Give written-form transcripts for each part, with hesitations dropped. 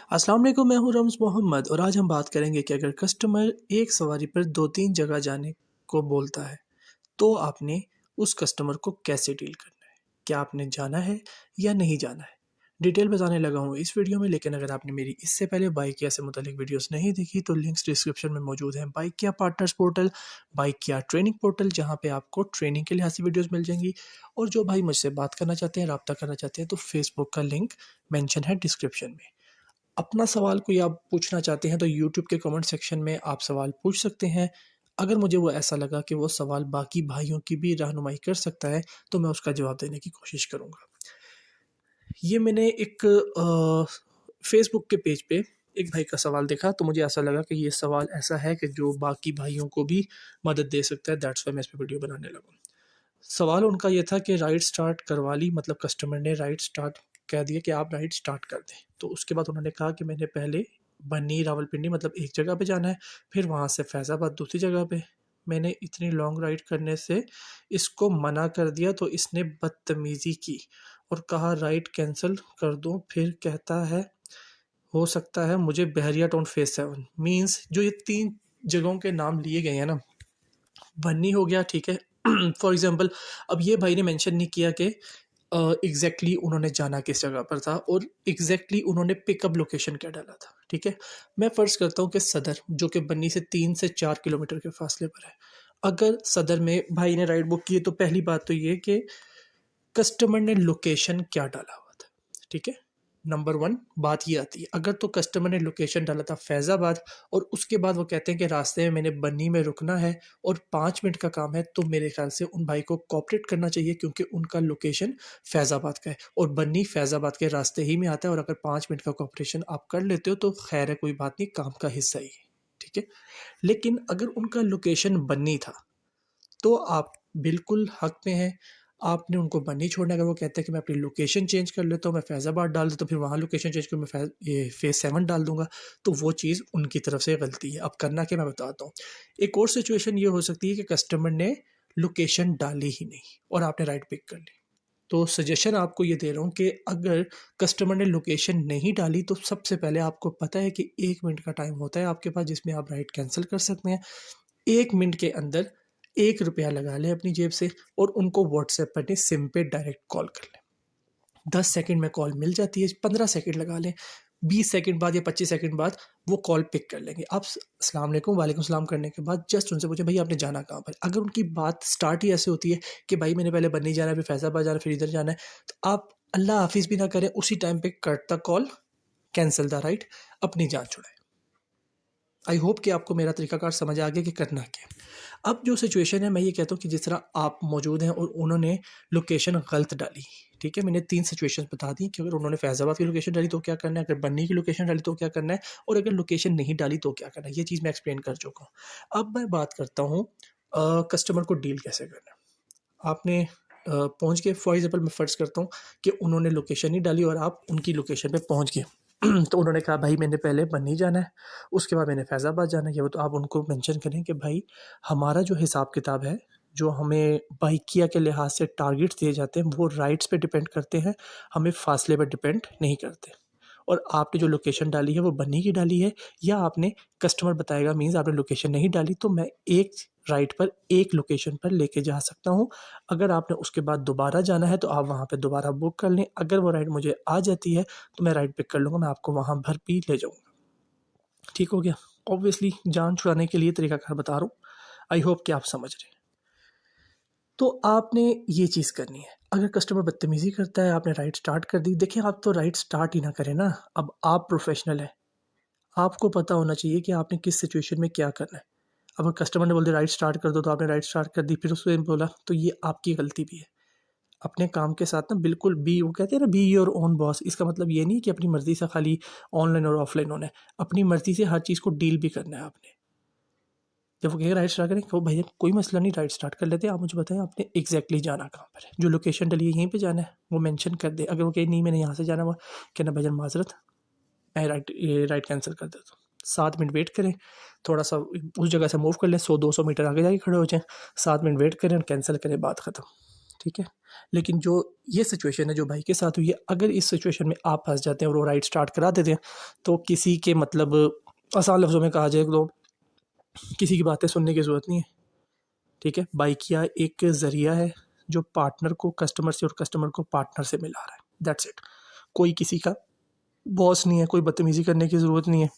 अस्सलाम वालेकुम, मैं हूँ रम्ज़ मोहम्मद और आज हम बात करेंगे कि अगर कस्टमर एक सवारी पर 2-3 जगह जाने को बोलता है, तो आपने उस कस्टमर को कैसे डील करना है? क्या आपने जाना है या नहीं जाना है? डिटेल बताने लगा हूँ इस वीडियो में, लेकिन अगर आपने मेरी इससे पहले बाइकिया से मुतालिक वीडियोस नहीं देखी तो लिंक्स डिस्क्रिप्शन में मौजूद हैं। Bykea partners portal, Bykea training portal, जहाँ पे आपको ट्रेनिंग के लिहाज से वीडियोस मिल जाएंगी। और जो भाई मुझसे बात करना चाहते हैं, रब्ता करना चाहते हैं, तो फेसबुक का लिंक मेंशन है डिस्क्रिप्शन में। अपना सवाल कोई आप पूछना चाहते हैं तो यूट्यूब के कमेंट सेक्शन में आप सवाल पूछ सकते हैं। अगर मुझे वो ऐसा लगा कि वो सवाल बाकी भाइयों की भी रहनुमाई कर सकता है, तो मैं उसका जवाब देने की कोशिश करूँगा। ये मैंने एक फेसबुक के पेज पे एक भाई का सवाल देखा, तो मुझे ऐसा लगा कि ये सवाल ऐसा है कि जो बाकी भाइयों को भी मदद दे सकता है। दैट्स वाई मैं इस पे वीडियो बनाने लगा। सवाल उनका ये था कि राइड स्टार्ट करवा ली, मतलब कस्टमर ने राइड स्टार्ट कह दिया कि आप राइड स्टार्ट कर दें। तो उसके बाद उन्होंने कहा कि मैंने पहले बन्नी रावलपिंडी मतलब एक जगह पे जाना है, फिर वहाँ से फैज़ाबाद दूसरी जगह पे। मैंने इतनी लॉन्ग राइड करने से इसको मना कर दिया, तो इसने बदतमीज़ी की और कहा राइड कैंसिल कर दूँ। फिर कहता है हो सकता है मुझे बहरिया टाउन फेज़ 7 मीन्स जो ये 3 जगहों के नाम लिए गए हैं ना, बन्नी हो गया, ठीक है। फॉर एग्जांपल, अब ये भाई ने मेंशन नहीं किया कि एग्जैक्टली उन्होंने जाना किस जगह पर था और एग्जैक्टली उन्होंने पिकअप लोकेशन क्या डाला था, ठीक है। मैं फ़र्ज़ करता हूँ कि सदर, जो कि बन्नी से 3 से 4 किलोमीटर के फासले पर है, अगर सदर में भाई ने राइड बुक की है, तो पहली बात तो ये कि कस्टमर ने लोकेशन क्या डाला हुआ था, ठीक है। नंबर वन बात ये आती है, अगर तो कस्टमर ने लोकेशन डाला था फैज़ाबाद और उसके बाद वो कहते हैं कि रास्ते में मैंने बन्नी में रुकना है और 5 मिनट का काम है, तो मेरे ख्याल से उन भाई को कोऑपरेट करना चाहिए, क्योंकि उनका लोकेशन फैज़ाबाद का है और बन्नी फैज़ाबाद के रास्ते ही में आता है। और अगर 5 मिनट का कोऑपरेशन आप कर लेते हो तो खैर है, कोई बात नहीं, काम का हिस्सा ही है, ठीक है। लेकिन अगर उनका लोकेशन बन्नी था, तो आप बिल्कुल हक में हैं, आपने उनको बन्नी छोड़ना है। अगर वो कहते हैं कि मैं अपनी लोकेशन चेंज कर लेता हूँ, मैं फैज़ाबाद डाल देता हूँ, फिर वहाँ लोकेशन चेंज कर मैं ये फेज़ 7 डाल दूँगा, तो वो चीज़ उनकी तरफ से गलती है। अब करना क्या, मैं बताता हूँ। एक और सिचुएशन ये हो सकती है कि कस्टमर ने लोकेशन डाली ही नहीं और आपने राइड पिक कर ली। तो सजेशन आपको ये दे रहा हूँ कि अगर कस्टमर ने लोकेशन नहीं डाली, तो सबसे पहले आपको पता है कि 1 मिनट का टाइम होता है आपके पास, जिसमें आप राइड कैंसिल कर सकते हैं। 1 मिनट के अंदर 1 रुपया लगा लें अपनी जेब से और उनको व्हाट्सएप पर नहीं, सिम पे डायरेक्ट कॉल कर लें। 10 सेकंड में कॉल मिल जाती है, 15 सेकंड लगा लें, 20 सेकंड बाद या 25 सेकंड बाद वो कॉल पिक कर लेंगे। आप अस्सलाम वालेकुम, वालेकुम सलाम करने के बाद जस्ट उनसे पूछें, भाई आपने जाना कहाँ पर? अगर उनकी बात स्टार्ट ही ऐसे होती है कि भाई मैंने पहले बन्नी जाना है, फिर फैज़ाबाद जाना है, फिर इधर जाना है, तो आप अल्लाह हाफ़िज़ भी ना करें, उसी टाइम पे cut the call, cancel the ride, अपनी जान छुड़ाएँ। आई होप कि आपको मेरा तरीकाकार समझ आ गया कि करना क्या है। अब जो सिचुएशन है, मैं ये कहता हूँ कि जिस तरह आप मौजूद हैं और उन्होंने लोकेशन गलत डाली, ठीक है। मैंने 3 सिचुएशंस बता दी कि अगर उन्होंने फैज़ाबाद की लोकेशन डाली तो क्या करना है, अगर बन्नी की लोकेशन डाली तो क्या करना है, और अगर लोकेशन नहीं डाली तो क्या करना है। ये चीज़ मैं एक्सप्लेन कर चुका हूँ। अब मैं बात करता हूँ कस्टमर को डील कैसे करना है। आपने पहुँच गए, फॉर एग्ज़ाम्पल मैं फ़र्ज़ करता हूँ कि उन्होंने लोकेशन नहीं डाली और आप उनकी लोकेशन पे पहुँच गए। तो उन्होंने कहा भाई मैंने पहले बन्नी जाना है, उसके बाद मैंने फैज़ाबाद जाना है। वो तो आप उनको मेंशन करें कि भाई हमारा जो हिसाब किताब है, जो हमें बाइकिया के लिहाज से टारगेट्स दिए जाते हैं, वो राइड्स पे डिपेंड करते हैं, हमें फासले पे डिपेंड नहीं करते। और आपने जो लोकेशन डाली है वो बन्नी की डाली है, या आपने कस्टमर बताएगा मीन्स आपने लोकेशन नहीं डाली, तो मैं एक राइड पर एक लोकेशन पर लेके जा सकता हूँ। अगर आपने उसके बाद दोबारा जाना है तो आप वहाँ पे दोबारा बुक कर लें। अगर वो राइड मुझे आ जाती है तो मैं राइड पिक कर लूँगा, मैं आपको वहाँ भर भी ले जाऊँगा। ठीक हो गया। ऑब्वियसली जान छुड़ाने के लिए तरीकाकार बता रहा हूँ, आई होप कि आप समझ रहे हैं। तो आपने ये चीज़ करनी है। अगर कस्टमर बदतमीज़ी करता है, आपने राइड स्टार्ट कर दी, देखिए आप तो राइड स्टार्ट ही ना करें ना। अब आप प्रोफेशनल हैं, आपको पता होना चाहिए कि आपने किस सिचुएशन में क्या करना है। अब कस्टमर ने बोल दिया राइड स्टार्ट कर दो, तो आपने राइड स्टार्ट कर दी, फिर उसने बोला, तो ये आपकी गलती भी है। अपने काम के साथ ना बिल्कुल बी, वो कहते हैं ना, बी योर ओन बॉस। इसका मतलब ये नहीं कि अपनी मर्ज़ी से खाली ऑनलाइन और ऑफलाइन होना है, अपनी मर्ज़ी से हर चीज़ को डील भी करना है आपने। जब वो कहेगा राइड स्टार्ट करें, तो भैया कोई मसला नहीं, राइड स्टार्ट कर लेते हैं, आप मुझे बताएं आपने एग्जैक्टली जाना कहाँ पर है, जो लोकेशन डली है यहीं पे जाना है, वो मेंशन कर दे। अगर वो कहे नहीं मैंने यहाँ से जाना हुआ, कहना भाईजान माजरत, मैं राइड कैंसिल कर देता हूँ। 7 मिनट वेट करें, थोड़ा सा उस जगह से मूव कर लें, 100-200 मीटर आगे जाके खड़े हो जाएं, 7 मिनट वेट करें और कैंसिल करें, बात ख़त्म। ठीक है। लेकिन जो ये सिचुएशन है जो भाई के साथ हुई है, अगर इस सिचुएशन में आप फंस जाते हैं और वो राइड स्टार्ट करा देते हैं, तो किसी के मतलब आसान लफ्ज़ों में कहा जाए तो किसी की बातें सुनने की ज़रूरत नहीं है। ठीक है, बाइकिया एक ज़रिया है जो पार्टनर को कस्टमर से और कस्टमर को पार्टनर से मिला रहा है, दैट्स इट। कोई किसी का बॉस नहीं है, कोई बदतमीज़ी करने की ज़रूरत नहीं है।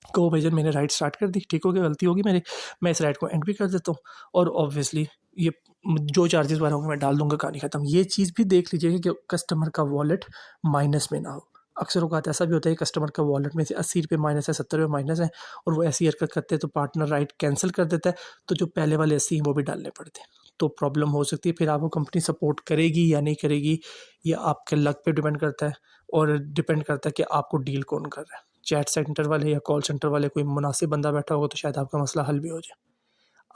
कहो भाईजान मैंने राइड स्टार्ट कर दी, ठीक हो गया, गलती होगी मेरी, मैं इस राइड को एंड भी कर देता हूँ और ऑब्वियसली ये जो चार्जेस वगैरह होंगे मैं डाल दूंगा, कहानी खत्म। ये चीज़ भी देख लीजिएगा कि कस्टमर का वॉलेट माइनस में ना हो। अक्सर औकात ऐसा भी होता है कि कस्टमर का वॉलेट में से 80 रुपये माइनस है, 70 रुपये माइनस है, और वो ऐसी हरकत करते हैं तो पार्टनर राइड कैंसिल कर देता है, तो जो पहले वाले 80 हैं वो भी डालने पड़ते हैं, तो प्रॉब्लम हो सकती है। फिर आपको कंपनी सपोर्ट करेगी या नहीं करेगी, ये आपके लक पे डिपेंड करता है, और डिपेंड करता है कि आपको डील कौन कर रहा है। चैट सेंटर वाले या कॉल सेंटर वाले कोई मुनासिब बंदा बैठा होगा तो शायद आपका मसला हल भी हो जाए।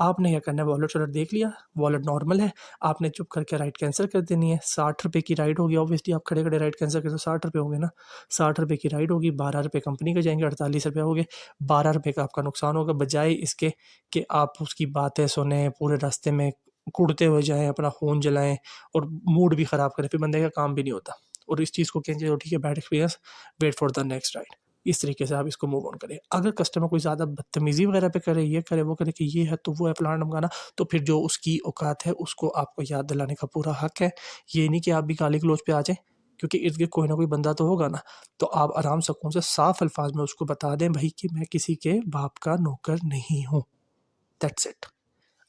आपने क्या करना है, वॉलेट शॉलेट देख लिया, वॉलेट नॉर्मल है, आपने चुप करके राइड कैंसिल कर देनी है। 60 रुपये की राइड होगी, ऑब्वियसली आप खड़े खड़े राइड कैंसिल करते हो, 60 रुपये होंगे ना, 60 रुपये की राइड होगी, 12 रुपये कंपनी के जाएंगे, 48 रुपये हो गए, 12 रुपये का आपका नुकसान होगा। बजाय इसके कि आप उसकी बातें सुने, पूरे रास्ते में कुड़ते हुए जाएँ, अपना फ़ोन जलाएँ और मूड भी ख़राब करें, फिर बंदे का काम भी नहीं होता। और इस चीज़ को कहेंगे तो ठीक है, bad experience, wait for the next ride. इस तरीके से आप इसको मूव ऑन करें। अगर कस्टमर कोई ज़्यादा बदतमीज़ी वगैरह पे करे, ये करे, वो करे कि ये है तो वो है, फलाना ढमकाना, तो फिर जो उसकी औकात है उसको आपको याद दिलाने का पूरा हक है। ये नहीं कि आप भी गाली गलौज पे आ जाएँ, क्योंकि इर्द-गिर्द कोई ना कोई बंदा तो होगा ना। तो आप आराम सुकून से साफ अल्फाज में उसको बता दें भाई कि मैं किसी के बाप का नौकर नहीं हूँ, दैट्स इट।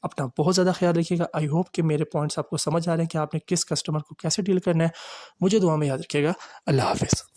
अपना बहुत ज़्यादा ख्याल रखिएगा। आई होप कि मेरे पॉइंट्स आपको समझ आ रहे हैं कि आपने किस कस्टमर को कैसे डील करना है। मुझे दुआ में याद रखिएगा। अल्लाह हाफ़िज़।